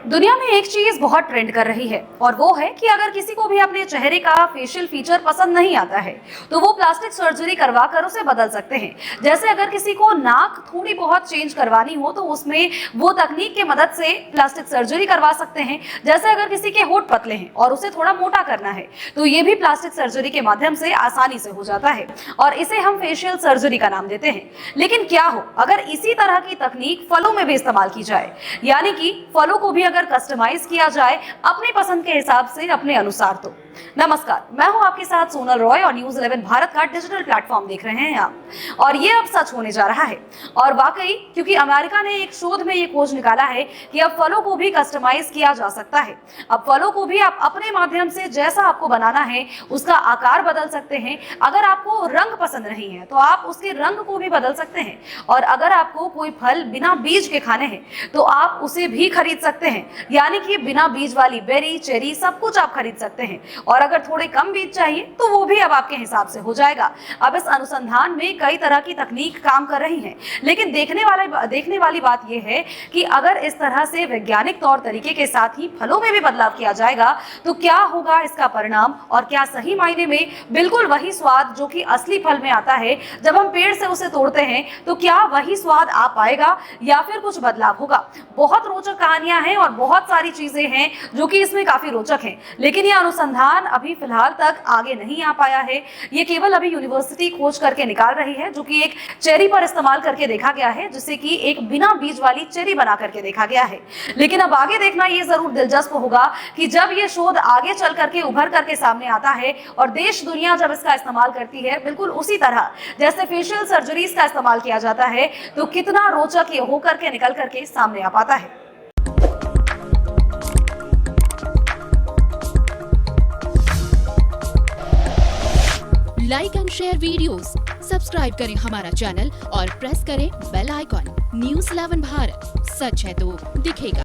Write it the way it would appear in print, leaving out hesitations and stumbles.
दुनिया में एक चीज बहुत ट्रेंड कर रही है और वो है कि अगर किसी को भी अपने चेहरे का फेशियल फीचर पसंद नहीं आता है तो वो प्लास्टिक सर्जरी करवा कर उसे बदल सकते हैं। जैसे अगर किसी को नाक थोड़ी बहुत चेंज करवानी हो तो उसमें वो तकनीक की मदद से प्लास्टिक सर्जरी करवा सकते हैं। जैसे अगर किसी के होंठ पतले हैं और उसे थोड़ा मोटा करना है तो ये भी प्लास्टिक सर्जरी के माध्यम से आसानी से हो जाता है और इसे हम फेशियल सर्जरी का नाम देते हैं। लेकिन क्या हो अगर इसी तरह की तकनीक फलों में भी इस्तेमाल की जाए, यानी कि फलों को भी अगर कस्टमाइज किया जाए अपनी पसंद के हिसाब से अपने अनुसार। तो नमस्कार, मैं हूं आपके साथ सोनल रॉय और न्यूज़ 11 भारत का डिजिटल प्लेटफॉर्म देख रहे हैं आप। और ये अब सच होने जा रहा है और वाकई, क्योंकि अमेरिका ने एक शोध में ये खोज निकाला है कि अब फलों को भी कस्टमाइज किया जा सकता है। अब फलों को भी आप अपने माध्यम से जैसा आपको बनाना है उसका आकार बदल सकते हैं। अगर आपको रंग पसंद नहीं है तो आप उसके रंग को भी बदल सकते हैं और अगर आपको कोई फल बिना बीज के खाने हैं तो आप उसे भी खरीद सकते हैं, यानी कि बिना बीज वाली बेरी, चेरी सब कुछ आप खरीद सकते हैं। और अगर थोड़े कम बीज चाहिए तो वो भी अब आपके हिसाब से हो जाएगा। अब इस अनुसंधान में कई तरह की तकनीक काम कर रही है, लेकिन देखने वाली बात यह है कि अगर इस तरह से वैज्ञानिक तौर तरीके के साथ ही फलों में भी बदलाव किया जाएगा तो क्या होगा इसका परिणाम, और क्या सही मायने में बिल्कुल वही स्वाद जो कि असली फल में आता है जब हम पेड़ से उसे तोड़ते हैं, तो क्या वही स्वाद आ पाएगा या फिर कुछ बदलाव होगा। बहुत रोचक कहानियां हैं और बहुत सारी चीजें हैं जो कि इसमें काफी रोचक हैं, लेकिन यह अनुसंधान अभी फिलहाल तक आगे नहीं आ पाया है। ये केवल अभी यूनिवर्सिटी खोज करके निकाल रही है, जो कि एक चेरी पर इस्तेमाल करके देखा गया है, जिसे कि एक बिना बीज वाली चेरी बना करके देखा गया है। लेकिन अब आगे देखना ये जरूर दिलचस्प होगा कि जब ये शोध आगे चल करके उभर करके सामने आता है और देश दुनिया जब इसका इस्तेमाल करती है बिल्कुल उसी तरह जैसे फेशियल सर्जरीज का इस्तेमाल किया जाता है, तो कितना रोचक ये होकर के निकल करके सामने आ पाता है। Like and share videos, subscribe करें हमारा चैनल और प्रेस करें बेल आइकॉन। न्यूज़ 11 भारत, सच है तो दिखेगा।